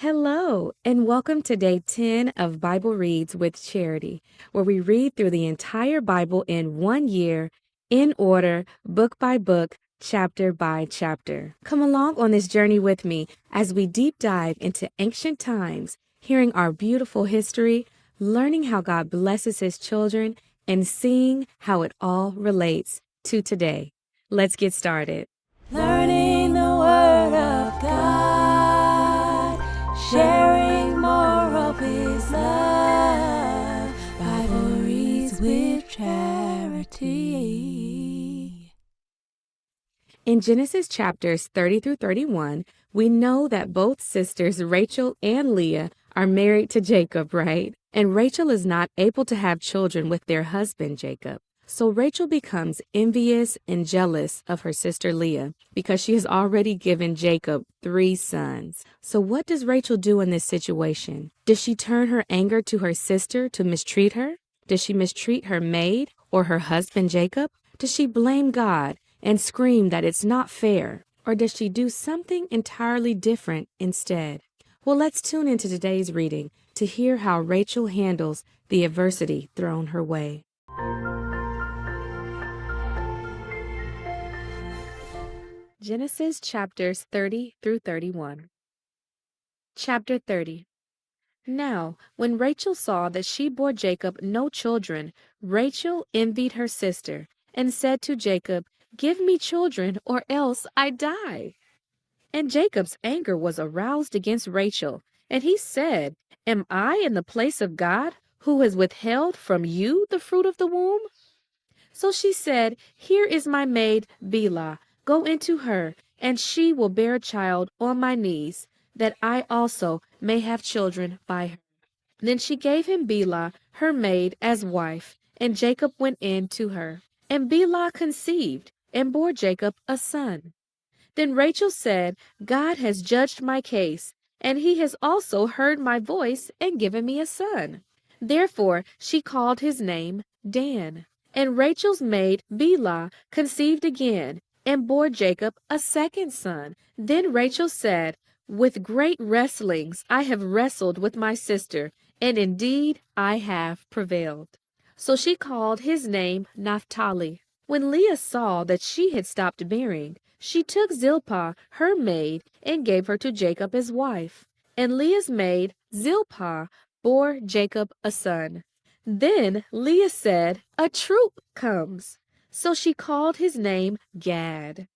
Hello, and welcome to day 10 of Bible Reads with Charity, where we read through the entire Bible in 1 year, in order, book by book, chapter by chapter. Come along on this journey with me as we deep dive into ancient times, hearing our beautiful history, learning how God blesses His children, and seeing how it all relates to today. Let's get started. Learning the Word of God, sharing more of His love. Bible Reads with Charity. In Genesis chapters 30 through 31, we know that both sisters, Rachel and Leah, are married to Jacob, right? And Rachel is not able to have children with their husband, Jacob. So Rachel becomes envious and jealous of her sister Leah because she has already given Jacob 3 sons. So what does Rachel do in this situation? Does she turn her anger to her sister to mistreat her? Does she mistreat her maid or her husband Jacob? Does she blame God and scream that it's not fair? Or does she do something entirely different instead? Well, let's tune into today's reading to hear how Rachel handles the adversity thrown her way. Genesis chapters 30 through 31. Chapter 30. Now, when Rachel saw that she bore Jacob no children, Rachel envied her sister and said to Jacob, "Give me children, or else I die." And Jacob's anger was aroused against Rachel, and he said, "Am I in the place of God, who has withheld from you the fruit of the womb?" So she said, "Here is my maid Bilhah. Go into her, and she will bear a child on my knees, that I also may have children by her." Then she gave him Bilhah, her maid, as wife, and Jacob went in to her. And Bilhah conceived, and bore Jacob a son. Then Rachel said, "God has judged my case, and he has also heard my voice and given me a son." Therefore she called his name Dan. And Rachel's maid Bilhah conceived again, and bore Jacob a second son. Then Rachel said, "With great wrestlings I have wrestled with my sister, and indeed I have prevailed." So she called his name Naphtali. When Leah saw that she had stopped bearing, she took Zilpah, her maid, and gave her to Jacob as wife. And Leah's maid, Zilpah, bore Jacob a son. Then Leah said, "A troop comes." So she called his name Gad.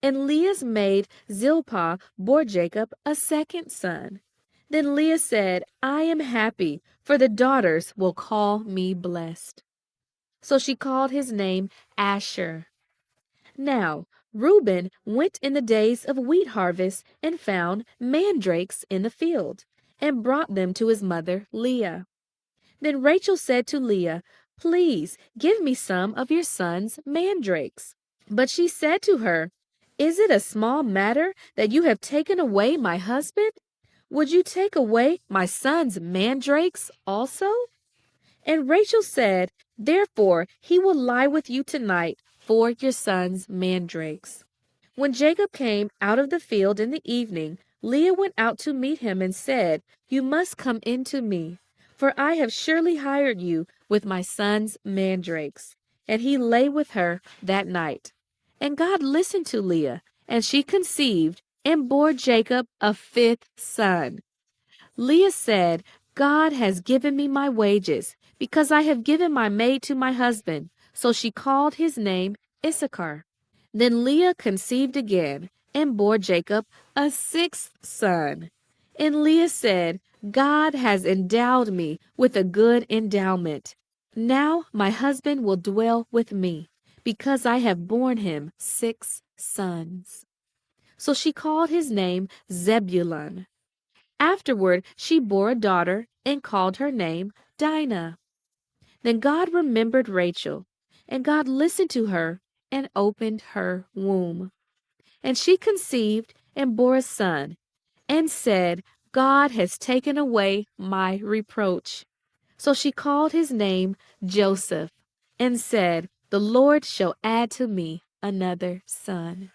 And Leah's maid Zilpah bore Jacob a second son. Then Leah said, "I am happy, for the daughters will call me blessed." So she called his name Asher. Now Reuben went in the days of wheat harvest and found mandrakes in the field, and brought them to his mother Leah. Then Rachel said to Leah, "Please give me some of your son's mandrakes." But she said to her, "Is it a small matter that you have taken away my husband? Would you take away my son's mandrakes also?" And Rachel said, "Therefore he will lie with you tonight for your son's mandrakes." When Jacob came out of the field in the evening, Leah went out to meet him and said, "You must come in to me, for I have surely hired you with my son's mandrakes." And he lay with her that night. And God listened to Leah, and she conceived and bore Jacob a fifth son. Leah said, "God has given me my wages, because I have given my maid to my husband." So she called his name Issachar. Then Leah conceived again, and bore Jacob a sixth son. And Leah said, "God has endowed me with a good endowment. Now my husband will dwell with me, because I have borne him 6 sons." So she called his name Zebulun. Afterward she bore a daughter, and called her name Dinah. Then God remembered Rachel, and God listened to her and opened her womb. And she conceived and bore a son, and said, "God has taken away my reproach." So she called his name Joseph, and said, "The Lord shall add to me another son."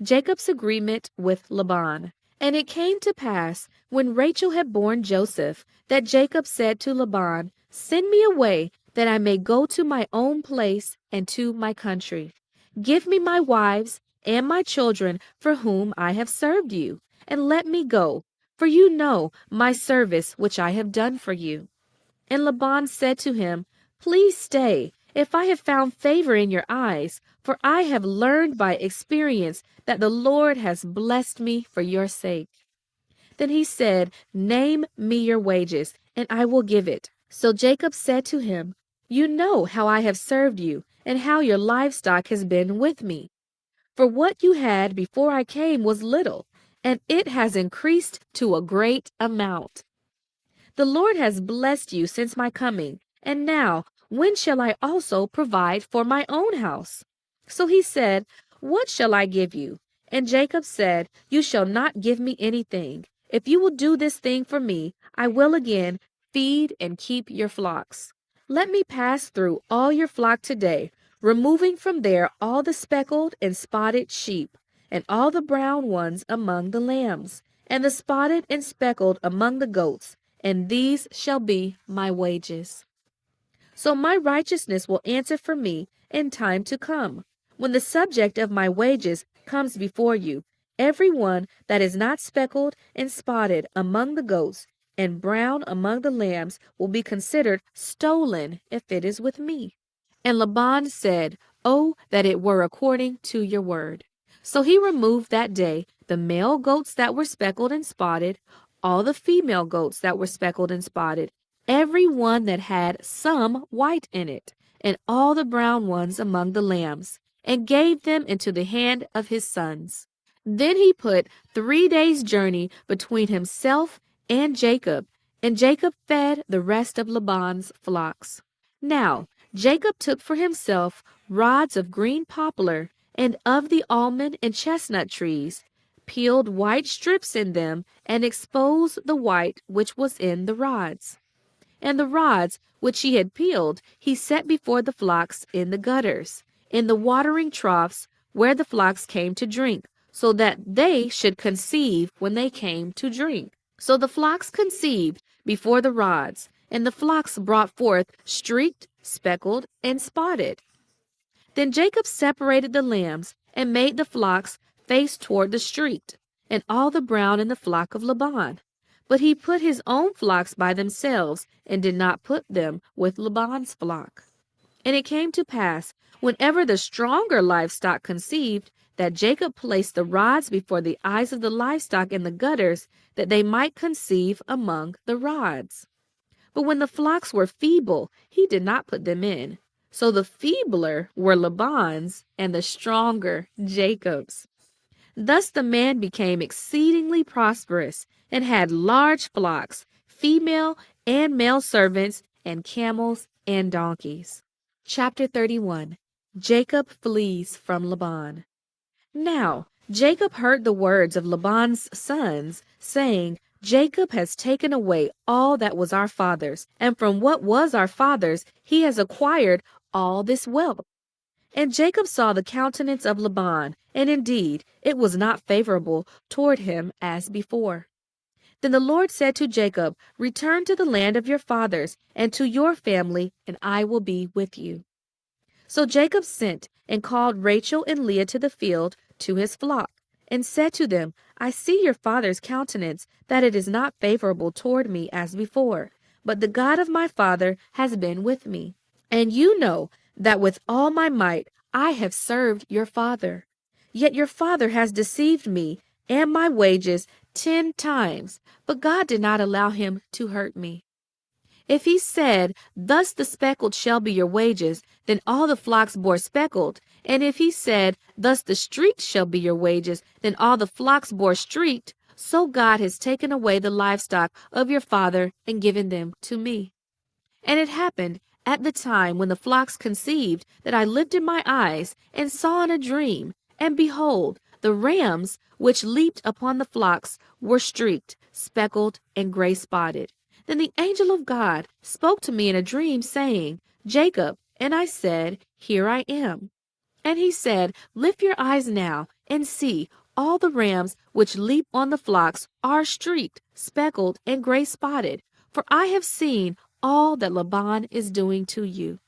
Jacob's agreement with Laban. And it came to pass, when Rachel had borne Joseph, that Jacob said to Laban, "Send me away, that I may go to my own place and to my country. Give me my wives and my children for whom I have served you, and let me go, for you know my service which I have done for you." And Laban said to him, "Please stay, if I have found favor in your eyes, for I have learned by experience that the Lord has blessed me for your sake." Then he said, "Name me your wages, and I will give it." So Jacob said to him, "You know how I have served you, and how your livestock has been with me. For what you had before I came was little, and it has increased to a great amount. The Lord has blessed you since my coming, and now when shall I also provide for my own house?" So he said, "What shall I give you?" And Jacob said, "You shall not give me anything. If you will do this thing for me, I will again feed and keep your flocks. Let me pass through all your flock today, removing from there all the speckled and spotted sheep, and all the brown ones among the lambs, and the spotted and speckled among the goats, and these shall be my wages. So my righteousness will answer for me in time to come. When the subject of my wages comes before you, every one that is not speckled and spotted among the goats, and brown among the lambs, will be considered stolen if it is with me." And Laban said, "Oh, that it were according to your word." So he removed that day the male goats that were speckled and spotted, all the female goats that were speckled and spotted, every one that had some white in it, and all the brown ones among the lambs, and gave them into the hand of his sons. Then he put 3 days' journey between himself and Jacob fed the rest of Laban's flocks. Now Jacob took for himself rods of green poplar, and of the almond and chestnut trees, peeled white strips in them, and exposed the white which was in the rods. And the rods which he had peeled he set before the flocks in the gutters, in the watering troughs where the flocks came to drink, so that they should conceive when they came to drink. So the flocks conceived before the rods, and the flocks brought forth streaked, speckled, and spotted. Then Jacob separated the lambs, and made the flocks face toward the street, and all the brown in the flock of Laban. But he put his own flocks by themselves, and did not put them with Laban's flock. And it came to pass, whenever the stronger livestock conceived, that Jacob placed the rods before the eyes of the livestock in the gutters, that they might conceive among the rods. But when the flocks were feeble, he did not put them in. So the feebler were Laban's, and the stronger Jacob's. Thus the man became exceedingly prosperous, and had large flocks, female and male servants, and camels and donkeys. Chapter 31. Jacob flees from Laban. Now Jacob heard the words of Laban's sons, saying, "Jacob has taken away all that was our father's, and from what was our father's he has acquired all this wealth." And Jacob saw the countenance of Laban, and indeed it was not favorable toward him as before. Then the Lord said to Jacob, "Return to the land of your fathers, and to your family, and I will be with you." So Jacob sent and called Rachel and Leah to the field to his flock, and said to them, "I see your father's countenance, that it is not favorable toward me as before, but the God of my father has been with me. And you know that with all my might I have served your father. Yet your father has deceived me and my wages 10 times, but God did not allow him to hurt me. If he said, 'Thus the speckled shall be your wages,' then all the flocks bore speckled. And if he said, 'Thus the streaked shall be your wages,' then all the flocks bore streaked. So God has taken away the livestock of your father and given them to me." And it happened at the time when the flocks conceived, that I lifted my eyes and saw in a dream, and behold, the rams which leaped upon the flocks were streaked, speckled, and gray spotted. Then the angel of God spoke to me in a dream, saying, "Jacob." And I said, "Here I am." And he said, "Lift your eyes now and see all the rams which leap on the flocks are streaked, speckled, and gray-spotted, for I have seen all that Laban is doing to you.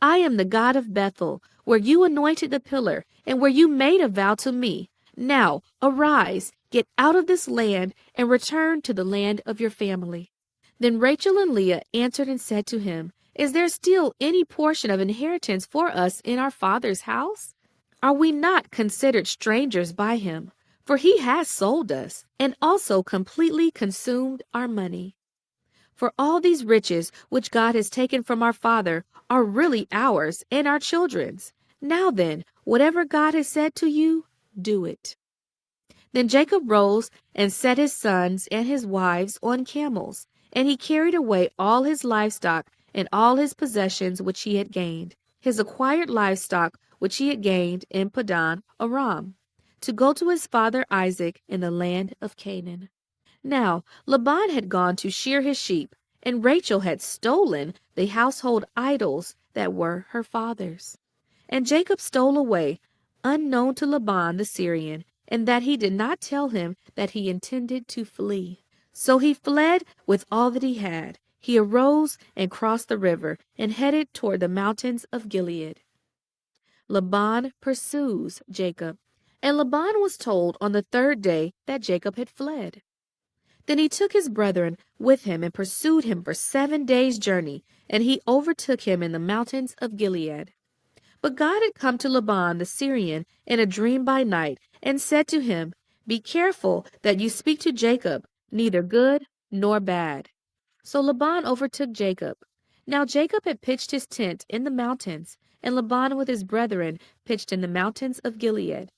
I am the God of Bethel, where you anointed the pillar, and where you made a vow to me. Now arise, get out of this land, and return to the land of your family." Then Rachel and Leah answered and said to him, "Is there still any portion of inheritance for us in our father's house? Are we not considered strangers by him? For he has sold us, and also completely consumed our money. For all these riches which God has taken from our father are really ours and our children's. Now then, whatever God has said to you, do it." Then Jacob rose and set his sons and his wives on camels, and he carried away all his livestock and all his possessions which he had gained, his acquired livestock which he had gained in Paddan Aram, to go to his father Isaac in the land of Canaan. Now Laban had gone to shear his sheep, and Rachel had stolen the household idols that were her father's. And Jacob stole away, unknown to Laban the Syrian, and that he did not tell him that he intended to flee. So he fled with all that he had. He arose and crossed the river and headed toward the mountains of Gilead. Laban pursues Jacob. And Laban was told on the third day that Jacob had fled. Then he took his brethren with him and pursued him for 7 days' journey, and he overtook him in the mountains of Gilead. But God had come to Laban the Syrian in a dream by night, and said to him, "Be careful that you speak to Jacob, neither good nor bad." So Laban overtook Jacob. Now Jacob had pitched his tent in the mountains, and Laban with his brethren pitched in the mountains of Gilead.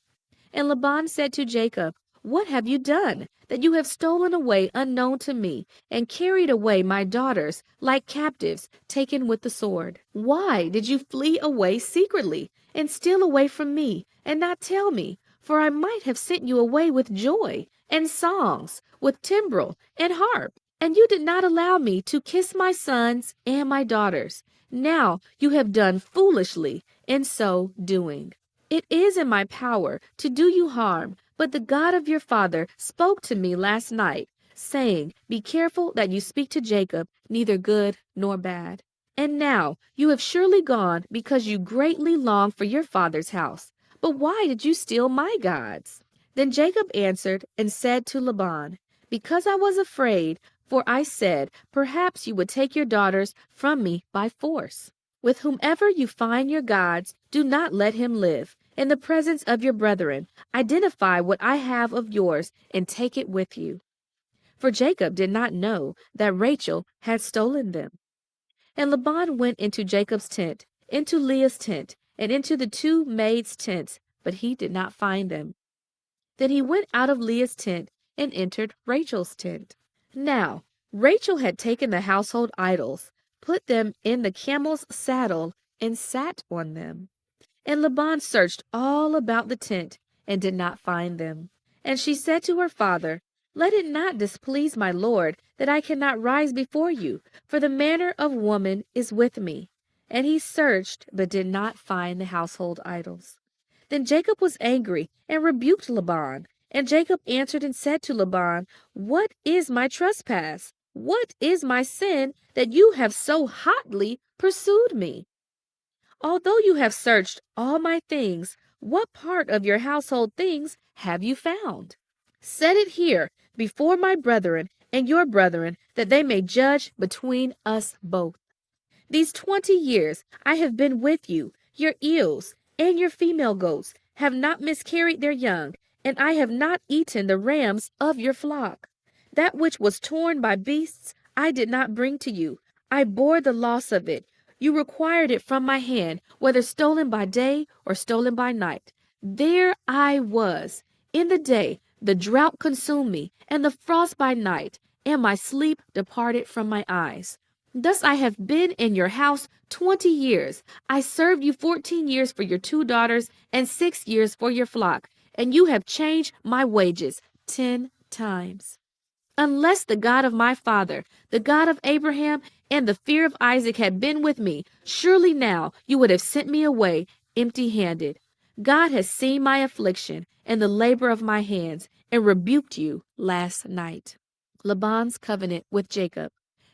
And Laban said to Jacob, "What have you done, that you have stolen away unknown to me, and carried away my daughters like captives taken with the sword? Why did you flee away secretly, and steal away from me, and not tell me? For I might have sent you away with joy, and songs, with timbrel and harp. And you did not allow me to kiss my sons and my daughters. Now you have done foolishly in so doing. It is in my power to do you harm, but the God of your father spoke to me last night, saying, 'Be careful that you speak to Jacob, neither good nor bad.' And now you have surely gone because you greatly long for your father's house. But why did you steal my gods?" Then Jacob answered and said to Laban, "Because I was afraid, for I said, perhaps you would take your daughters from me by force. With whomever you find your gods, do not let him live. In the presence of your brethren, identify what I have of yours and take it with you." For Jacob did not know that Rachel had stolen them. And Laban went into Jacob's tent, into Leah's tent, and into the 2 maids' tents, but he did not find them. Then he went out of Leah's tent and entered Rachel's tent. Now Rachel had taken the household idols, put them in the camel's saddle, and sat on them. And Laban searched all about the tent and did not find them. And she said to her father, "Let it not displease my lord that I cannot rise before you, for the manner of woman is with me." And he searched but did not find the household idols. Then Jacob was angry and rebuked Laban. And Jacob answered and said to Laban, "What is my trespass? What is my sin that you have so hotly pursued me? Although you have searched all my things, what part of your household things have you found? Set it here before my brethren and your brethren, that they may judge between us both. These 20 years I have been with you. Your eels and your female goats have not miscarried their young, and I have not eaten the rams of your flock. That which was torn by beasts I did not bring to you. I bore the loss of it. You required it from my hand, whether stolen by day or stolen by night. There I was. In the day the drought consumed me, and the frost by night, and my sleep departed from my eyes. Thus I have been in your house 20 years. I served you 14 years for your 2 daughters and 6 years for your flock, and you have changed my wages 10 times. Unless the God of my father, the God of Abraham, and the fear of Isaac had been with me, surely now you would have sent me away empty-handed. God has seen my affliction and the labor of my hands and rebuked you last night. Laban's covenant with Jacob.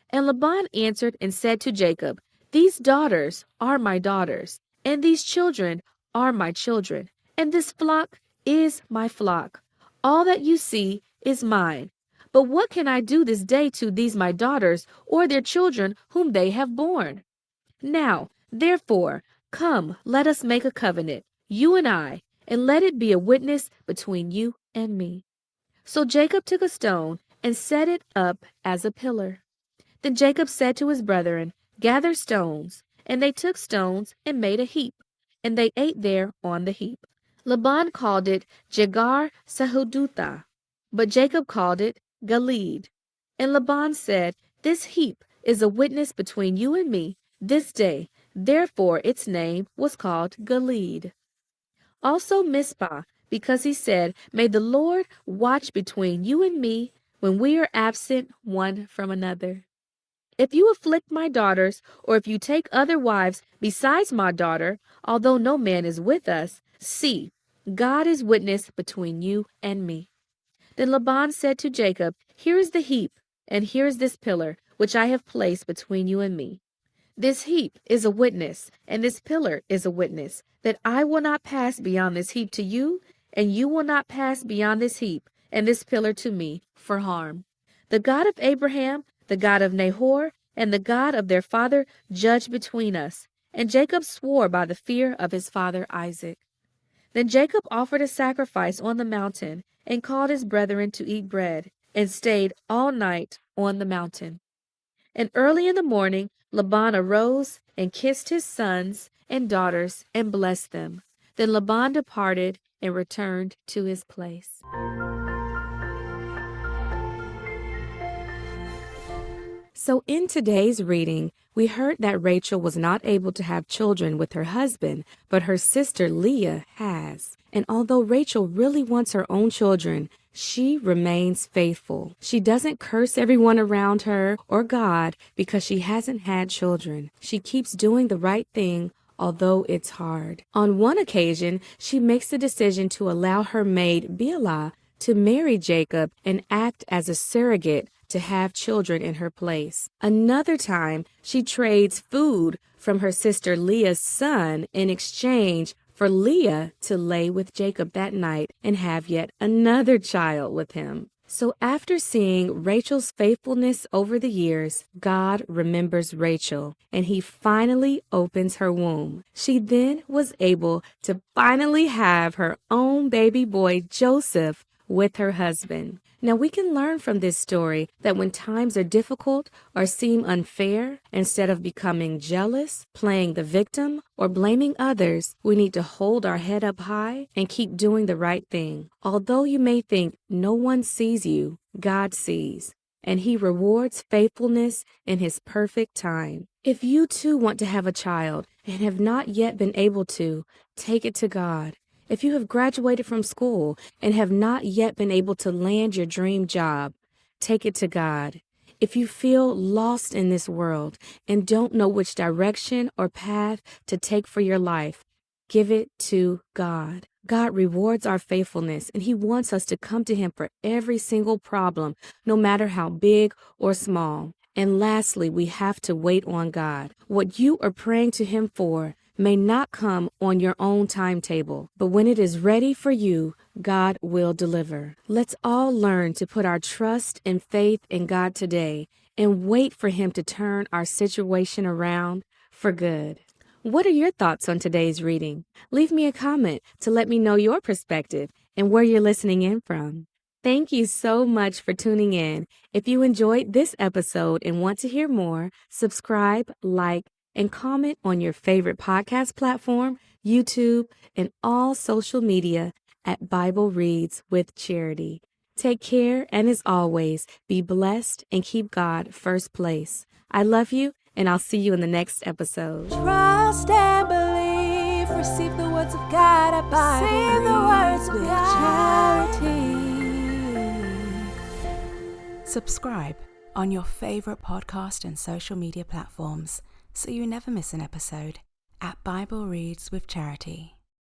And Laban answered and said to Jacob, These daughters are my daughters, and these children are my children, and this flock is my flock. All that you see is mine. But what can I do this day to these my daughters or their children whom they have borne? Now, therefore, come, let us make a covenant, you and let it be a witness between you and me. So Jacob took a stone and set it up as a pillar. Then Jacob said to his brethren, Gather stones. And they took stones and made a heap, and they ate there on the heap. Laban called it Jegar Sahadutha, but Jacob called it Gilead. And Laban said, This heap is a witness between you and me this day. Therefore its name was called Gilead. Also Mizpah, because he said, May the Lord watch between you and me when we are absent one from another. If you afflict my daughters, or if you take other wives besides my daughter, although no man is with us, see, God is witness between you and me. Then Laban said to Jacob, Here is the heap, and here is this pillar, which I have placed between you and me. This heap is a witness, and this pillar is a witness, that I will not pass beyond this heap to you, and you will not pass beyond this heap and this pillar to me for harm. The God of Abraham, the God of Nahor, and the God of their father judge between us. And Jacob swore by the fear of his father Isaac. Then Jacob offered a sacrifice on the mountain, and called his brethren to eat bread, and stayed all night on the mountain. And early in the morning Laban arose and kissed his sons and daughters and blessed them. Then Laban departed and returned to his place. So in today's reading, we heard that Rachel was not able to have children with her husband, but her sister Leah has. And although Rachel really wants her own children, she remains faithful. She doesn't curse everyone around her or God because she hasn't had children. She keeps doing the right thing, although it's hard. On one occasion, she makes the decision to allow her maid Bilhah to marry Jacob and act as a surrogate to have children in her place. Another time, she trades food from her sister Leah's son in exchange for Leah to lay with Jacob that night and have yet another child with him. So after seeing Rachel's faithfulness over the years, God remembers Rachel, and he finally opens her womb. She then was able to finally have her own baby boy, Joseph, with her husband. Now we can learn from this story that when times are difficult or seem unfair, instead of becoming jealous, playing the victim, or blaming others, we need to hold our head up high and keep doing the right thing. Although you may think no one sees you, God sees, and he rewards faithfulness in his perfect time. If you too want to have a child and have not yet been able to, take it to God. If you have graduated from school and have not yet been able to land your dream job, take it to God. If you feel lost in this world and don't know which direction or path to take for your life, give it to God. God rewards our faithfulness, and he wants us to come to him for every single problem, no matter how big or small. And lastly, we have to wait on God. What you are praying to him for may not come on your own timetable, but when it is ready for you, God will deliver. Let's all learn to put our trust and faith in God today and wait for him to turn our situation around for good. What are your thoughts on today's reading? Leave me a comment to let me know your perspective and where you're listening in from. Thank you so much for tuning in. If you enjoyed this episode and want to hear more, subscribe, like, and comment on your favorite podcast platform, YouTube, and all social media at Bible Reads with Charity. Take care, and as always, be blessed and keep God first place. I love you, and I'll see you in the next episode. Trust and believe. Receive the words of God at Bible Reads with Charity. Subscribe on your favorite podcast and social media platforms so you never miss an episode at Bible Reads with Charity.